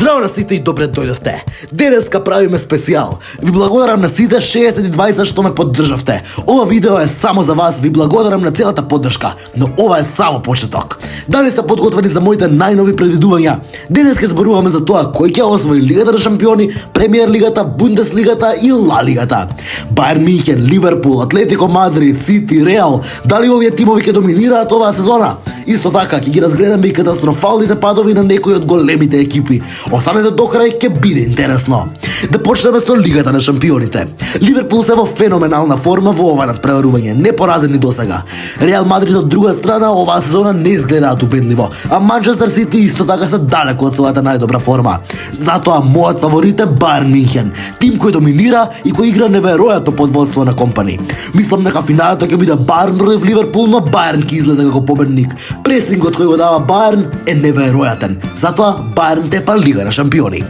Здраво на сите и добре дојдовте. Денеска правиме специјал. Ви благодарам на сите 62 што ме поддржавте. Ова видео е само за вас, ви благодарам на целата поддршка, но ова е само почеток. Дали сте подготвени за моите најнови предвидувања? Денес ќе зборуваме за тоа кој ќе освои Лигата на шампиони, Премиер лигата, Бундеслигата и Ла лигата. Бајерн Мюнхен, Ливерпул, Атлетико Мадрид, Сити, Реал, дали овие тимови ќе доминираат оваа сезона? Исто така ќе ги разгледаме и катастрофалните падови на некои од големите екипи. Останете до крај, ќе биде интересно. Да почнеме со Лигата на шампионите. Ливерпул се во феноменална форма во ова надпреварување, непоразени досега. Реал Мадрид од друга страна оваа сезона не изгледаат убедливо, а Манчестер Сити исто така се далеку од својата најдобра форма. Затоа мојот фаворит е Бајерн Мюнхен, тим кој доминира и кој игра неверојатно под водство на Компани. Мислам дека финалето ќе биде Бајерн против Ливерпул, но Бајерн ќе излезе како победник. Пресингот кој го дава Бајерн е неверојатен. Затоа Бајерн тепа Лига на шампиони.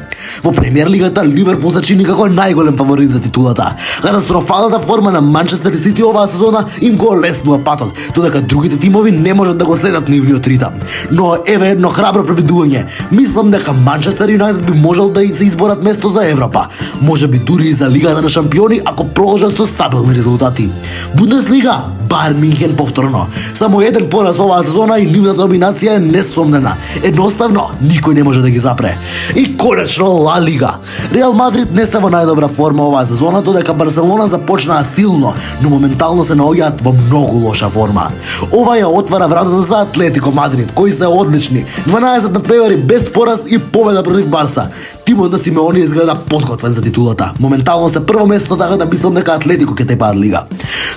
Во Премиер лигата Ливерпул се чини како најголем фаворит за титулата. Катастрофалната форма на Манчестер Сити оваа сезона им го олеснува патот, додека другите тимови не можат да го следат нивниот ритам. Но еве едно храбро предвидување. Мислам дека Манчестер Юнајтед би можел да се изборат место за Европа. Може би дури и за Лигата на шампиони ако продолжат со стабилни резултати. Бундеслига Бајерн Мюнхен повторно. Само еден пораз оваа сезона и нивната доминација е несомнена. Едноставно никој не може да ги запре. И конечно Ла Лига. Реал Мадрид не се во најдобра форма оваа сезона, додека Барселона започнаа силно, но моментално се наоѓаат во многу лоша форма. Ова ја отвара вратата за Атлетико Мадрид, кои се одлични. 12 надпревари без пораз и победа против Барса. Тимот на Симеони изгледа подготвен за титулата. Моментално се прво место, така да мислам дека Атлетико ќе тепаат Лига.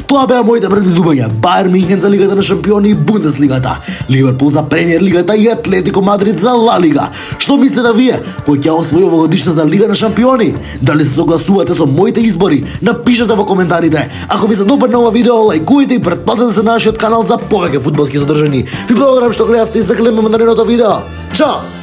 Тоа беа моите предвидувања. Бајерн Мюнхен за Лигата на шампиони и Бундеслигата, Ливерпул за Премиер лигата и Атлетико Мадрид за Ла Лига. Што мислите вие? Кој ќе освои овогодишната Лига на шампиони? Дали се согласувате со моите избори? Напишете во коментарите. Ако ви се допадна ова видео, лајкујте и претплатете се на нашиот канал за повеќе фудбалски содржини. Ви благодарам што гледавте и се гледаме во наредното видео. Чао!